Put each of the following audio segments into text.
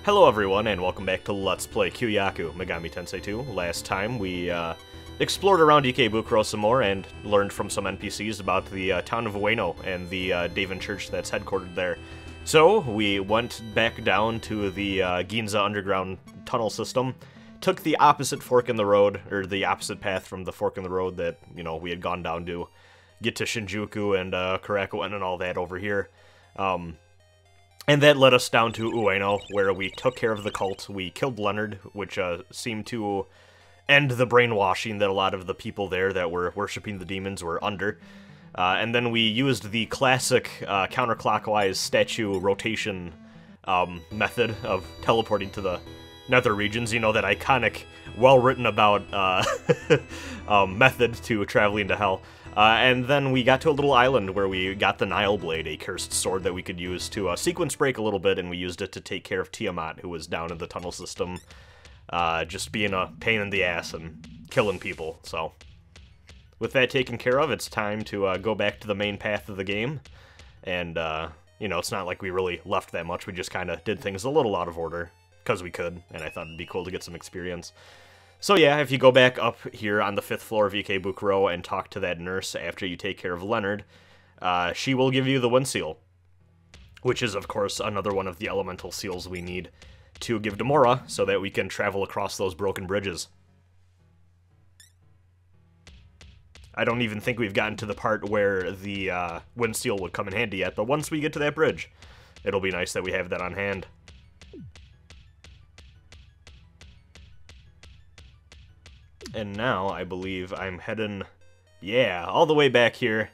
Hello everyone, and welcome back to Let's Play Kyuuyaku Megami Tensei 2. Last time we explored around Ikebukuro some more and learned from some NPCs about the town of Ueno and the Daven Church that's headquartered there. So we went back down to the Ginza underground tunnel system, took the opposite fork in the road, or the opposite path from the fork in the road that, you know, we had gone down to get to Shinjuku and Karakuen and all that over here. And that led us down to Ueno, where we took care of the cult. We killed Leonard, which seemed to end the brainwashing that a lot of the people there that were worshipping the demons were under. And then we used the classic counterclockwise statue rotation method of teleporting to the nether regions. You know, that iconic, well-written about method to traveling to hell. And then we got to a little island where we got the Nile Blade, a cursed sword that we could use to sequence break a little bit, and we used it to take care of Tiamat, who was down in the tunnel system, just being a pain in the ass and killing people. So, with that taken care of, it's time to go back to the main path of the game. And, you know, it's not like we really left that much, we just kind of did things a little out of order, because we could, and I thought it'd be cool to get some experience. So yeah, if you go back up here on the 5th floor of Ikebukuro and talk to that nurse after you take care of Leonard, she will give you the Wind Seal, which is, of course, another one of the elemental seals we need to give to Mora so that we can travel across those broken bridges. I don't even think we've gotten to the part where the Wind Seal would come in handy yet, but once we get to that bridge, it'll be nice that we have that on hand. And now, I believe I'm heading, yeah, all the way back here.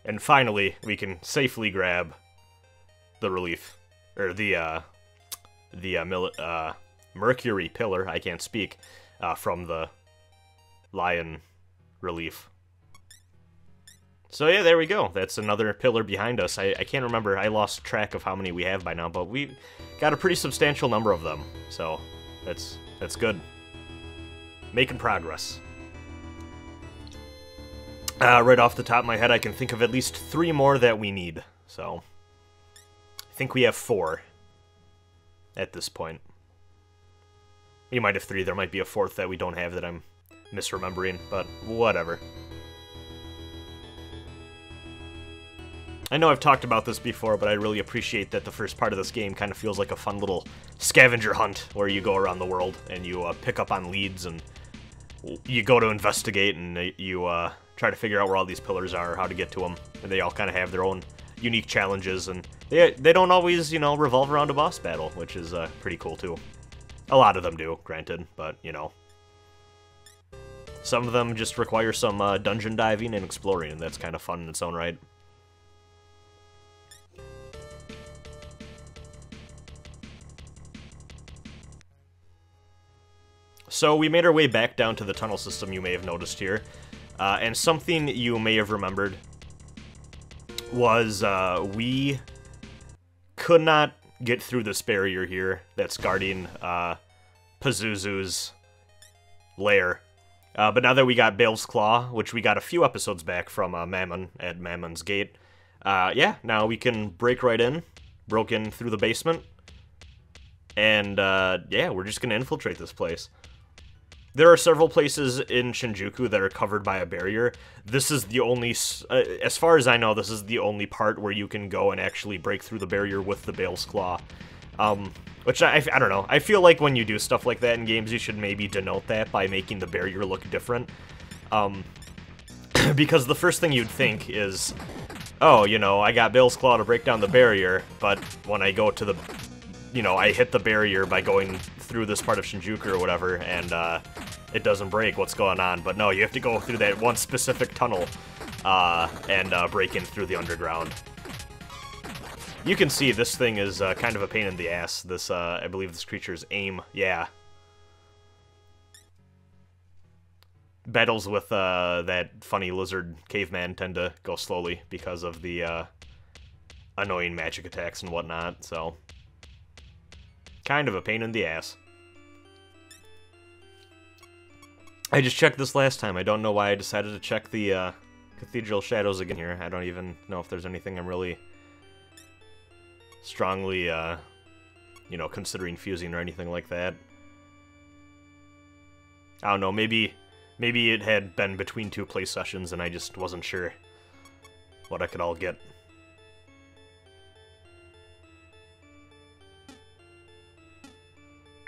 And finally, we can safely grab the relief, or the Mercury pillar, I can't speak, from the lion relief. So yeah, there we go. That's another pillar behind us. I can't remember, I lost track of how many we have by now, but we got a pretty substantial number of them. So that's good. Making progress. Right off the top of my head, I can think of at least 3 more that we need. So I think we have 4 at this point. We might have 3. There might be a 4th that we don't have that I'm misremembering, but whatever. I know I've talked about this before, but I really appreciate that the first part of this game kind of feels like a fun little scavenger hunt where you go around the world and you pick up on leads and you go to investigate and you try to figure out where all these pillars are, how to get to them. And they all kind of have their own unique challenges, and they don't always, you know, revolve around a boss battle, which is pretty cool too. A lot of them do, granted, but, you know. Some of them just require some dungeon diving and exploring, and that's kind of fun in its own right. So we made our way back down to the tunnel system, you may have noticed here, and something you may have remembered was we could not get through this barrier here that's guarding Pazuzu's lair. But now that we got Bael's Claw, which we got a few episodes back from Mammon at Mammon's Gate, yeah, now we can break right in, broke in through the basement, and yeah, we're just going to infiltrate this place. There are several places in Shinjuku that are covered by a barrier. This is the only, as far as I know, this is the only part where you can go and actually break through the barrier with the Bael's Claw. Which, I don't know, I feel like when you do stuff like that in games, you should maybe denote that by making the barrier look different. Because the first thing you'd think is, oh, you know, I got Bael's Claw to break down the barrier, but when I go to the, you know, I hit the barrier by going through this part of Shinjuku or whatever, and it doesn't break. What's going on? But no, you have to go through that one specific tunnel and break in through the underground. You can see this thing is kind of a pain in the ass. This, I believe this creature's aim. Yeah. Battles with that funny lizard caveman tend to go slowly because of the annoying magic attacks and whatnot, so kind of a pain in the ass. I just checked this last time. I don't know why I decided to check the Cathedral Shadows again here. I don't even know if there's anything I'm really strongly, you know, considering fusing or anything like that. I don't know, maybe it had been between 2 play sessions and I just wasn't sure what I could all get.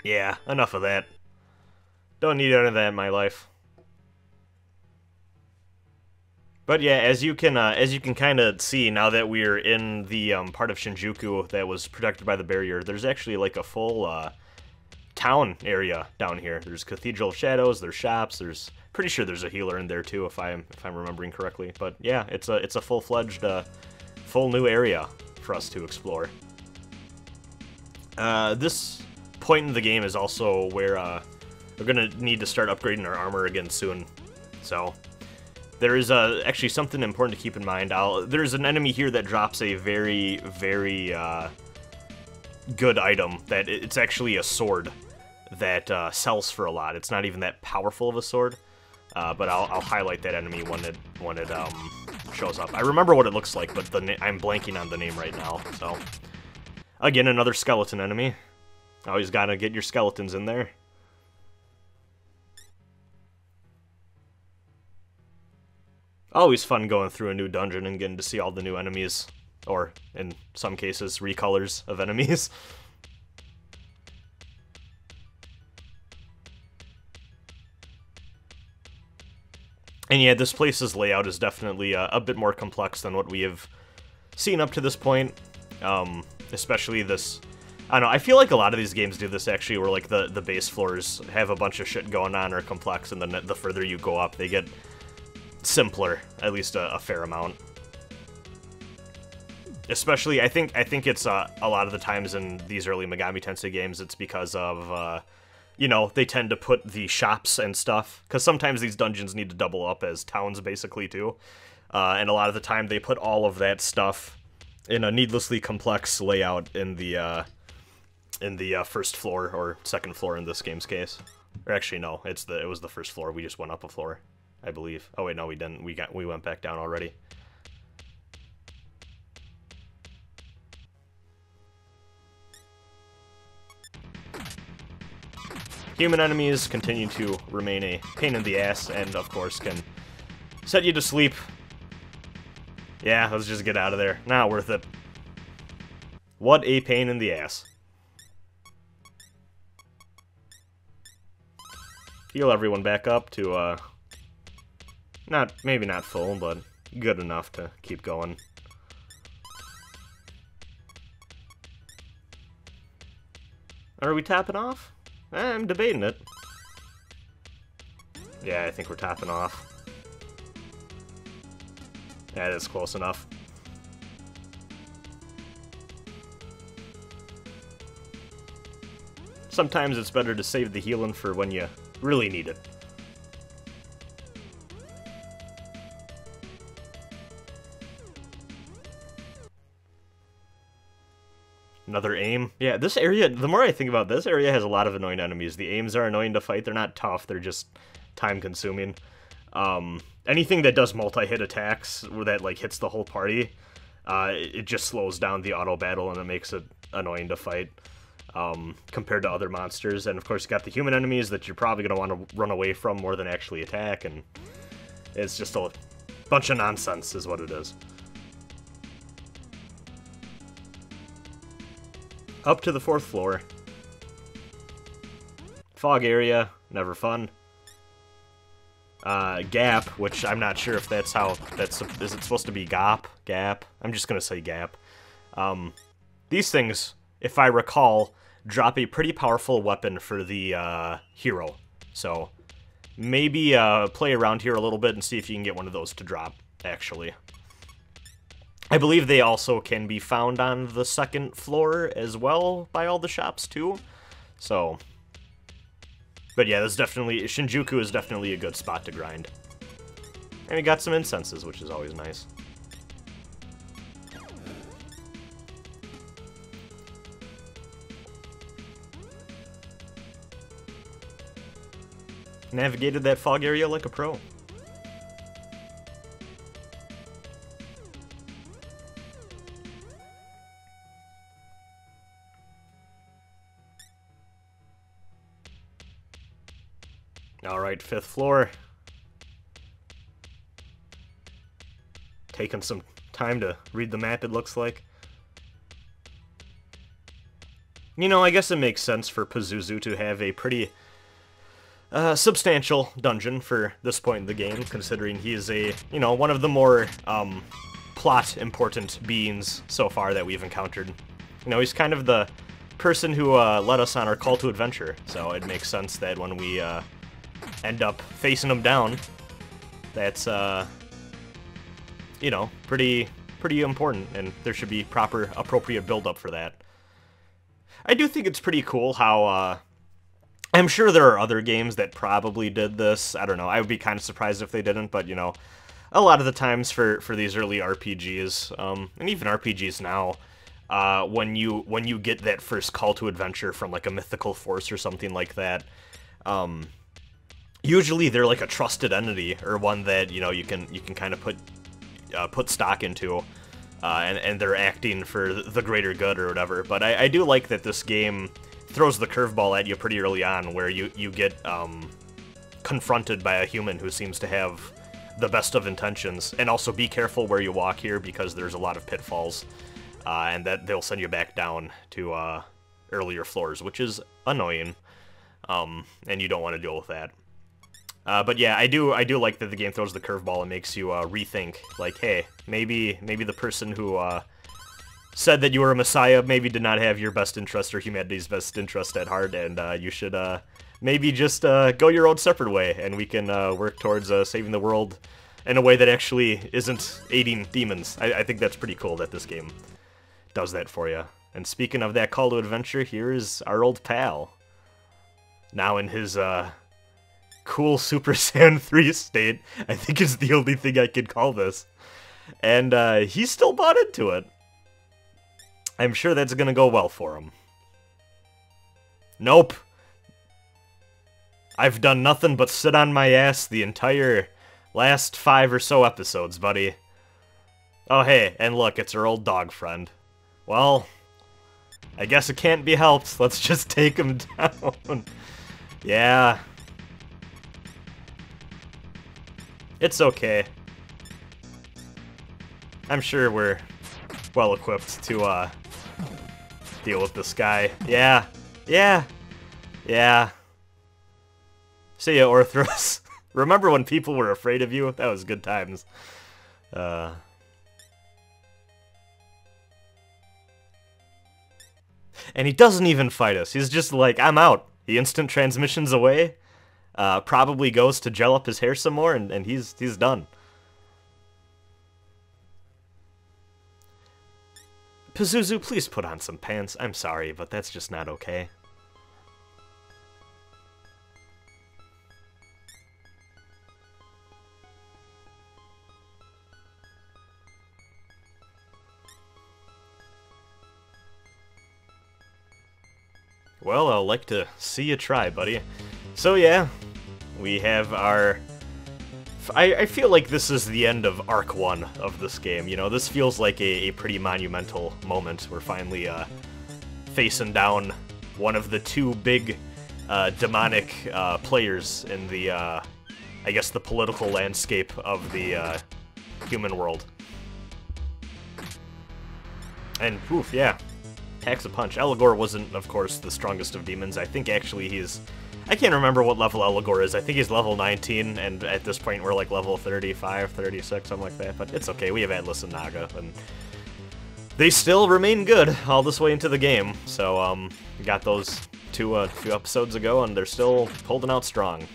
Yeah, enough of that. Don't need any of that in my life. But yeah, as you can kind of see now that we're in the part of Shinjuku that was protected by the barrier, there's actually like a full town area down here. There's Cathedral of Shadows, there's shops, there's pretty sure there's a healer in there too if I'm remembering correctly. But yeah, it's a full-fledged full new area for us to explore. This point in the game is also where we're gonna need to start upgrading our armor again soon. So there is actually something important to keep in mind. There's an enemy here that drops a very, very good item. That it's actually a sword that sells for a lot. It's not even that powerful of a sword, but I'll highlight that enemy when it shows up. I remember what it looks like, but I'm blanking on the name right now. So again, another skeleton enemy. Always gotta get your skeletons in there. Always fun going through a new dungeon and getting to see all the new enemies, or in some cases, recolors of enemies. And yeah, this place's layout is definitely a bit more complex than what we have seen up to this point. Especially this, I don't know, I feel like a lot of these games do this actually, where like the base floors have a bunch of shit going on or complex, and then the further you go up, they get simpler, at least a fair amount. Especially, I think it's a lot of the times in these early Megami Tensei games, it's because of, you know, they tend to put the shops and stuff, because sometimes these dungeons need to double up as towns, basically, too. And a lot of the time, they put all of that stuff in a needlessly complex layout in the first floor, or second floor in this game's case. Or actually, no, it was the first floor, we just went up a floor, I believe. Oh wait, no, we didn't. We went back down already. Human enemies continue to remain a pain in the ass, and of course can set you to sleep. Yeah, let's just get out of there. Not worth it. What a pain in the ass. Heal everyone back up to, maybe not full, but good enough to keep going. Are we topping off? I'm debating it. Yeah, I think we're topping off. That is close enough. Sometimes it's better to save the healing for when you really need it. Another aim. Yeah, this area, the more I think about this area, has a lot of annoying enemies. The aims are annoying to fight. They're not tough. They're just time-consuming. Anything that does multi-hit attacks, where that like hits the whole party, it just slows down the auto-battle and it makes it annoying to fight compared to other monsters. And of course, you got the human enemies that you're probably going to want to run away from more than actually attack, and it's just a bunch of nonsense is what it is. Up to the 4th floor. Fog area, never fun. Gap, which I'm not sure if that's how, is it supposed to be Gap? Gap? I'm just gonna say Gap. These things, if I recall, drop a pretty powerful weapon for the, hero. So, maybe, play around here a little bit and see if you can get one of those to drop, actually. I believe they also can be found on the 2nd floor as well by all the shops too. So, but yeah, that's definitely, Shinjuku is definitely a good spot to grind. And we got some incenses, which is always nice. Navigated that fog area like a pro. Alright, 5th floor. Taking some time to read the map, it looks like. You know, I guess it makes sense for Pazuzu to have a pretty substantial dungeon for this point in the game, considering he is a, you know, one of the more plot-important beings so far that we've encountered. You know, he's kind of the person who led us on our call to adventure, so it makes sense that when we end up facing him down, that's, you know, pretty important, and there should be proper, appropriate build-up for that. I do think it's pretty cool how, I'm sure there are other games that probably did this. I don't know, I would be kind of surprised if they didn't, but, you know, a lot of the times for these early RPGs, and even RPGs now, when you get that first call to adventure from, like, a mythical force or something like that, usually they're like a trusted entity, or one that, you know, you can kind of put stock into, and they're acting for the greater good or whatever. But I do like that this game throws the curveball at you pretty early on, where you get confronted by a human who seems to have the best of intentions, and also be careful where you walk here, because there's a lot of pitfalls, and that they'll send you back down to earlier floors, which is annoying, and you don't want to deal with that. But yeah, I do like that the game throws the curveball and makes you rethink, like, hey, maybe the person who said that you were a messiah maybe did not have your best interest or humanity's best interest at heart, and you should maybe just go your own separate way, and we can work towards saving the world in a way that actually isn't aiding demons. I think that's pretty cool that this game does that for you. And speaking of that call to adventure, here is our old pal, now in his cool Super Saiyan 3 state. I think is the only thing I could call this. And he's still bought into it. I'm sure that's gonna go well for him. Nope. I've done nothing but sit on my ass the entire last 5 or so episodes, buddy. Oh hey, and look, it's our old dog friend. Well, I guess it can't be helped. Let's just take him down. Yeah. It's okay. I'm sure we're well equipped to deal with this guy. Yeah. See ya, Orthros. Remember when people were afraid of you? That was good times. And he doesn't even fight us. He's just like, I'm out. He instant transmissions away. Probably goes to gel up his hair some more, and he's done. Pazuzu, please put on some pants. I'm sorry, but that's just not okay. Well, I'll like to see you try, buddy. So yeah, we have our... I feel like this is the end of Arc 1 of this game. You know, this feels like a pretty monumental moment. We're finally facing down one of the 2 big demonic players in the, I guess, the political landscape of the human world. And, oof, yeah. Packs a punch. Eligor wasn't, of course, the strongest of demons. I think actually he's... I can't remember what level Eligor is. I think he's level 19, and at this point we're like level 35, 36, something like that. But it's okay, we have Atlas and Naga, and they still remain good all this way into the game. So, we got those 2 a few episodes ago, and they're still holding out strong.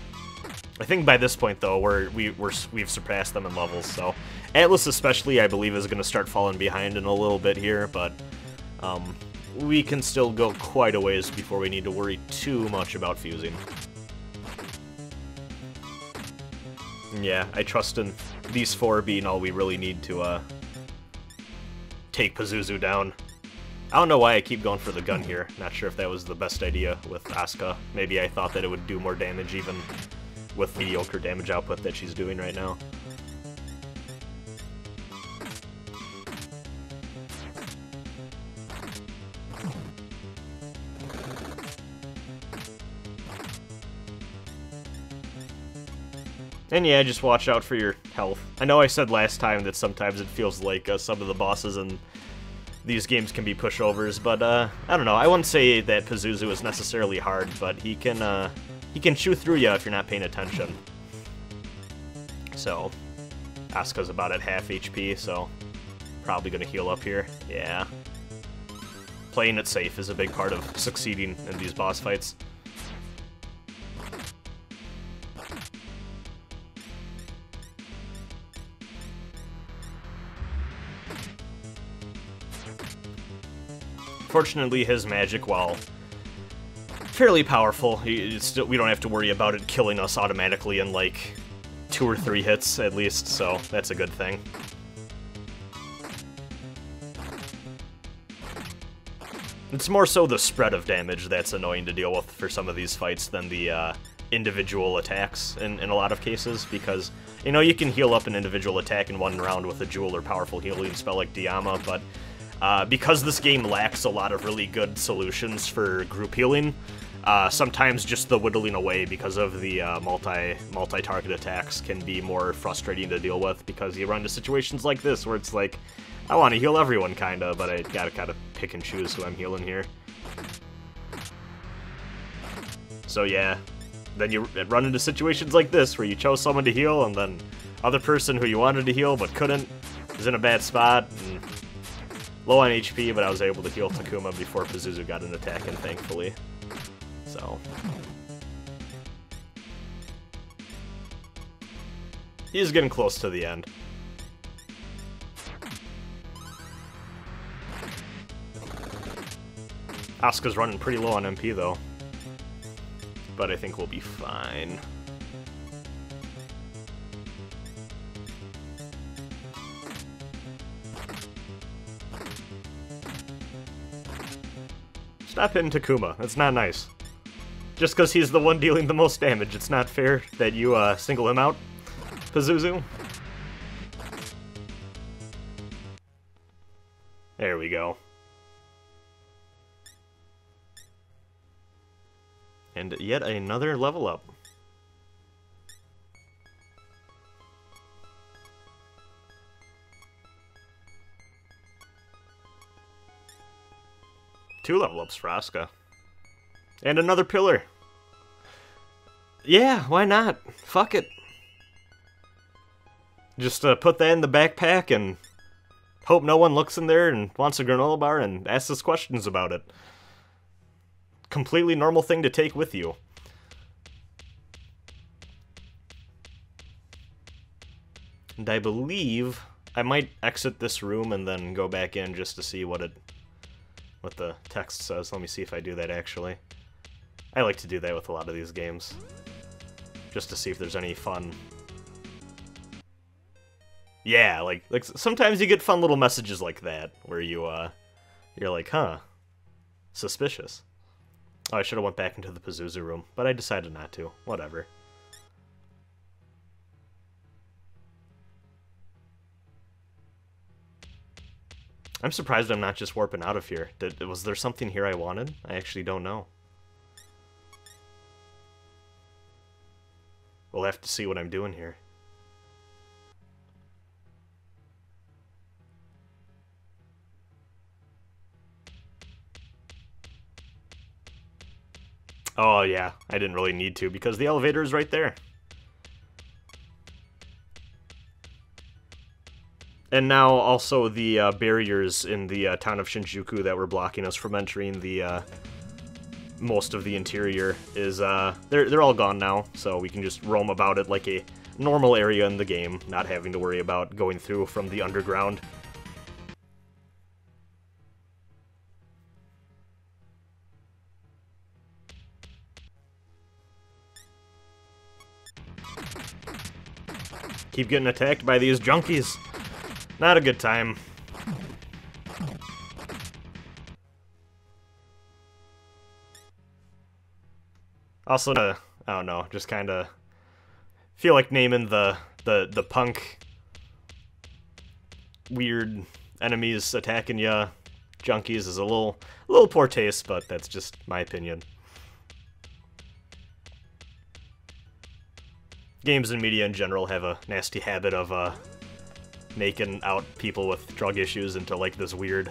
I think by this point, though, we've surpassed them in levels, so... Atlas especially, I believe, is going to start falling behind in a little bit here, but... we can still go quite a ways before we need to worry too much about fusing. Yeah, I trust in these 4 being all we really need to take Pazuzu down. I don't know why I keep going for the gun here. Not sure if that was the best idea with Asuka. Maybe I thought that it would do more damage even with mediocre damage output that she's doing right now. And yeah, just watch out for your health. I know I said last time that sometimes it feels like some of the bosses in these games can be pushovers, but I don't know. I wouldn't say that Pazuzu is necessarily hard, but he can chew through you if you're not paying attention. So, Asuka's about at half HP, so probably gonna heal up here. Yeah. Playing it safe is a big part of succeeding in these boss fights. Fortunately, his magic, while fairly powerful, we don't have to worry about it killing us automatically in like 2 or 3 hits at least, so that's a good thing. It's more so the spread of damage that's annoying to deal with for some of these fights than the individual attacks in a lot of cases, because, you know, you can heal up an individual attack in one round with a jewel or powerful healing spell like Diyama, but because this game lacks a lot of really good solutions for group healing, sometimes just the whittling away because of the multi-target attacks can be more frustrating to deal with, because you run into situations like this where it's like, I want to heal everyone, kinda, but I gotta kind of pick and choose who I'm healing here. So yeah, then you run into situations like this where you chose someone to heal, and then other person who you wanted to heal but couldn't is in a bad spot, and low on HP, but I was able to heal Takuma before Pazuzu got an attack in, thankfully. So he's getting close to the end. Asuka's running pretty low on MP though, but I think we'll be fine. Stop hitting Takuma, that's not nice. Just because he's the one dealing the most damage, it's not fair that you single him out, Pazuzu. There we go. And yet another level up. Two level ups for Asuka. And another pillar. Yeah, why not? Fuck it. Just put that in the backpack and hope no one looks in there and wants a granola bar and asks us questions about it. Completely normal thing to take with you. And I believe I might exit this room and then go back in just to see what the text says. Let me see if I do that actually. I like to do that with a lot of these games, just to see if there's any fun. Yeah, like sometimes you get fun little messages like that where you're like, huh, suspicious. Oh, I should have went back into the Pazuzu room, but I decided not to. Whatever. I'm surprised I'm not just warping out of here. Was there something here I wanted? I actually don't know. We'll have to see what I'm doing here. Oh yeah, I didn't really need to because the elevator is right there. And now also the barriers in the town of Shinjuku that were blocking us from entering the most of the interior is they're all gone now, so we can just roam about it like a normal area in the game, not having to worry about going through from the underground. Keep getting attacked by these junkies. Not a good time. Also, I don't know, just kind of feel like naming the punk weird enemies attacking ya junkies is a little poor taste, but that's just my opinion. games and media in general have a nasty habit of making out people with drug issues into like this weird,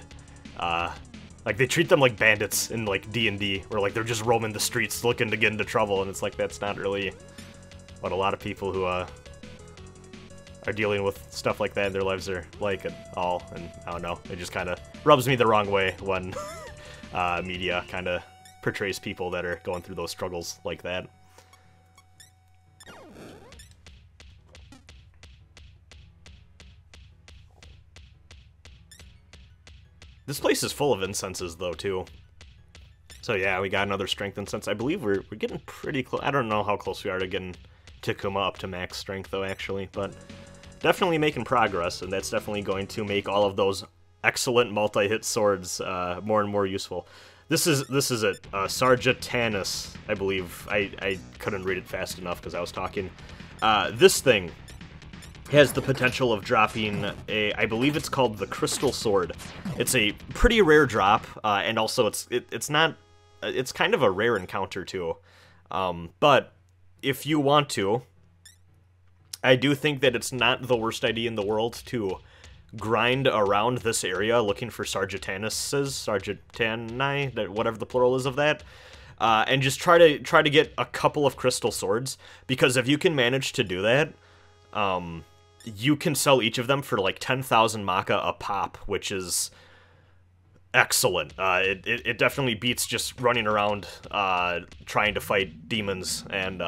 like they treat them like bandits in like D&D, where like they're just roaming the streets looking to get into trouble, and it's like that's not really what a lot of people who are dealing with stuff like that in their lives are like at all. And I don't know, it just kind of rubs me the wrong way when media kind of portrays people that are going through those struggles like that. This place is full of incenses, though, too. So yeah, we got another strength incense. I believe we're getting pretty close. I don't know how close we are to getting Takuma up to max strength, though, actually, but definitely making progress, and that's definitely going to make all of those excellent multi-hit swords more and more useful. This is it, Sargetanus, I believe. I couldn't read it fast enough because I was talking. This thing has the potential of dropping I believe it's called the Crystal Sword. It's a pretty rare drop, and also it's kind of a rare encounter too. But if you want to, I do think that it's not the worst idea in the world to grind around this area looking for Sargetanuses, whatever the plural is of that, and just try to get a couple of crystal swords, because if you can manage to do that, you can sell each of them for like 10,000 Maka a pop, which is excellent. It definitely beats just running around trying to fight demons and,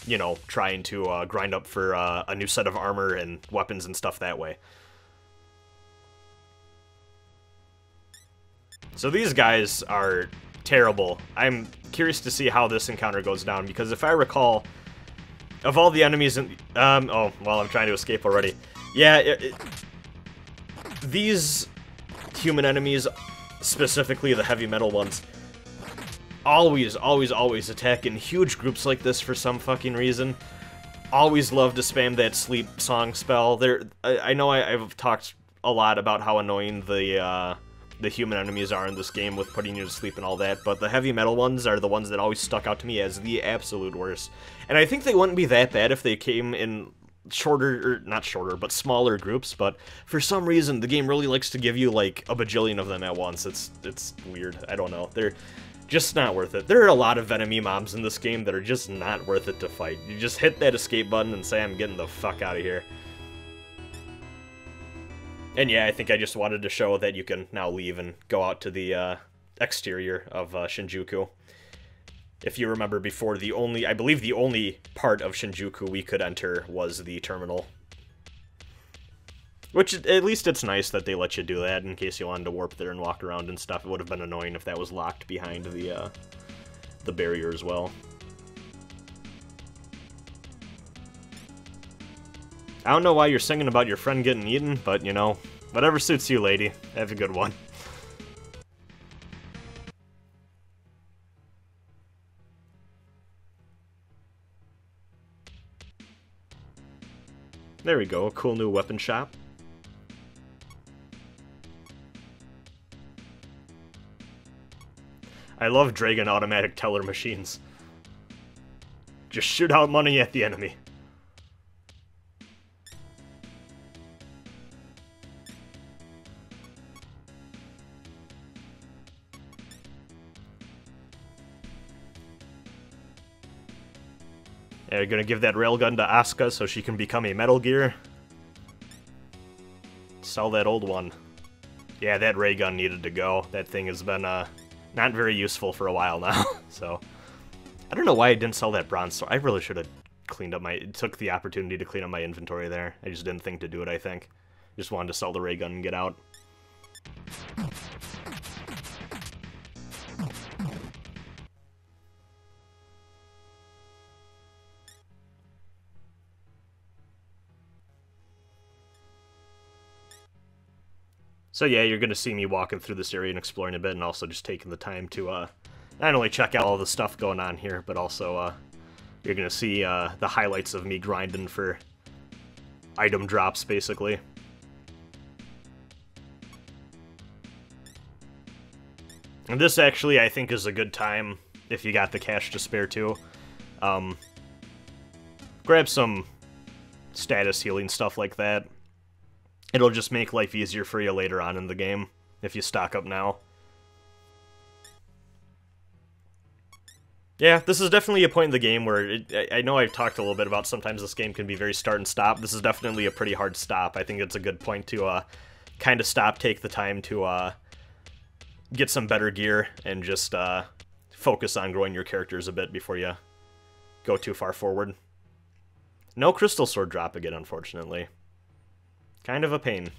you know, trying to grind up for a new set of armor and weapons and stuff that way. So these guys are terrible. I'm curious to see how this encounter goes down, because if I recall, of all the enemies in... oh, well, I'm trying to escape already. Yeah, these human enemies, specifically the heavy metal ones, always attack in huge groups like this for some fucking reason. Always love to spam that sleep song spell. I know I've talked a lot about how annoying the human enemies are in this game with putting you to sleep and all that, but the heavy metal ones are the ones that always stuck out to me as the absolute worst. And I think they wouldn't be that bad if they came in shorter, or not shorter, but smaller groups, but for some reason the game really likes to give you like a bajillion of them at once. It's weird. I don't know. They're just not worth it. There are a lot of enemy mobs in this game that are just not worth it to fight. You just hit that escape button and say, I'm getting the fuck out of here. And yeah, I think I just wanted to show that you can now leave and go out to the exterior of Shinjuku. If you remember before, I believe the only part of Shinjuku we could enter was the terminal. Which, at least it's nice that they let you do that in case you wanted to warp there and walk around and stuff. It would have been annoying if that was locked behind the barrier as well. I don't know why you're singing about your friend getting eaten, but, you know, whatever suits you, lady. Have a good one. There we go, a cool new weapon shop. I love Dragon automatic teller machines. Just shoot out money at the enemy. Yeah, you're gonna give that railgun to Asuka so she can become a Metal Gear. Sell that old one. Yeah, that ray gun needed to go. That thing has been not very useful for a while now. So I don't know why I didn't sell that bronze sword. I really should have cleaned up took the opportunity to clean up my inventory there. I just didn't think to do it, I think. Just wanted to sell the ray gun and get out. So yeah, you're going to see me walking through this area and exploring a bit, and also just taking the time to not only check out all the stuff going on here, but also you're going to see the highlights of me grinding for item drops, basically. And this actually, I think, is a good time, if you got the cash to spare too. Grab some status healing, stuff like that. It'll just make life easier for you later on in the game, if you stock up now. Yeah, this is definitely a point in the game where, I know I've talked a little bit about sometimes this game can be very start and stop. This is definitely a pretty hard stop. I think it's a good point to kind of stop, take the time to get some better gear, and just focus on growing your characters a bit before you go too far forward. No crystal sword drop again, unfortunately. Kind of a pain.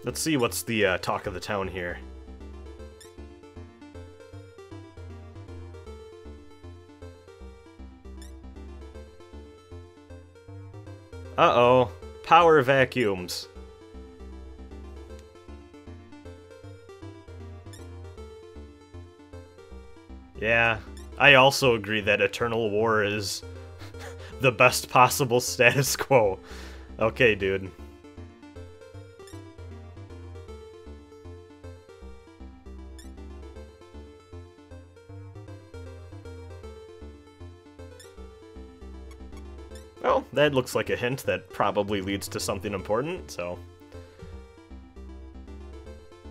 Let's see what's the talk of the town here. Uh-oh. Power vacuums. Yeah, I also agree that Eternal War is the best possible status quo. Okay, dude. Well, that looks like a hint that probably leads to something important, so...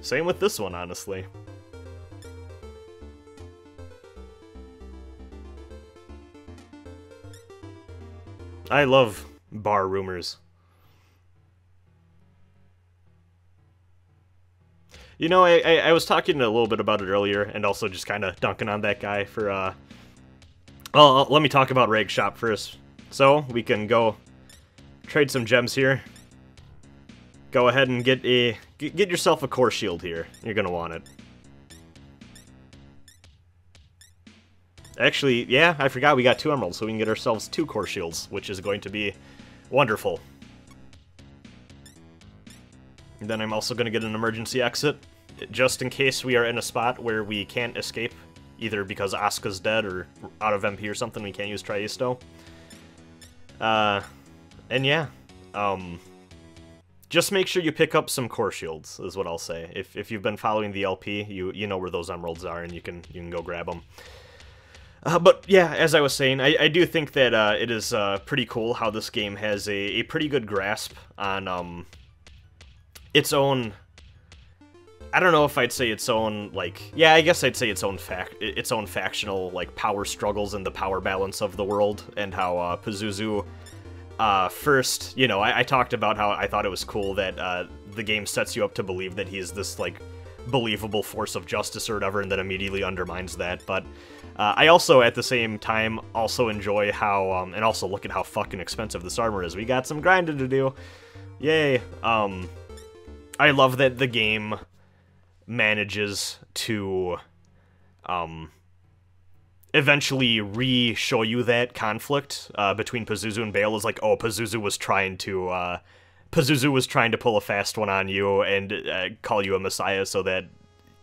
Same with this one, honestly. I love bar rumors. You know, I was talking a little bit about it earlier, and also just kind of dunking on that guy for, Well, let me talk about Rag Shop first. So, we can go trade some gems here. Go ahead and get yourself a core shield here. You're gonna want it. Actually, yeah, I forgot we got 2 emeralds, so we can get ourselves 2 core shields, which is going to be wonderful. And then I'm also going to get an emergency exit, just in case we are in a spot where we can't escape, either because Asuka's dead or out of MP or something, we can't use Triasto. And yeah, just make sure you pick up some core shields, is what I'll say. If you've been following the LP, you know where those emeralds are, and you can go grab them. But yeah, as I was saying, I do think that it is pretty cool how this game has a pretty good grasp on its own... I don't know if I'd say its own, like... Yeah, I guess I'd say its own factional, like, power struggles and the power balance of the world, and how Pazuzu... first, you know, I talked about how I thought it was cool that the game sets you up to believe that he's this, like, believable force of justice or whatever, and then immediately undermines that, but... I also, at the same time, also enjoy how, and also look at how fucking expensive this armor is. We got some grinding to do. Yay. I love that the game manages to, eventually re-show you that conflict, between Pazuzu and Bael. Is like, oh, Pazuzu was trying to pull a fast one on you and, call you a messiah so that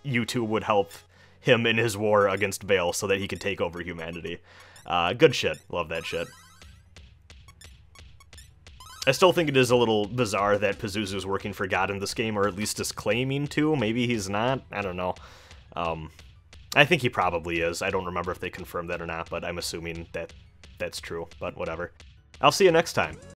you two would help him in his war against Bael so that he could take over humanity. Good shit. Love that shit. I still think it is a little bizarre that Pazuzu's working for God in this game, or at least is claiming to. Maybe he's not. I don't know. I think he probably is. I don't remember if they confirmed that or not, but I'm assuming that that's true, but whatever. I'll see you next time.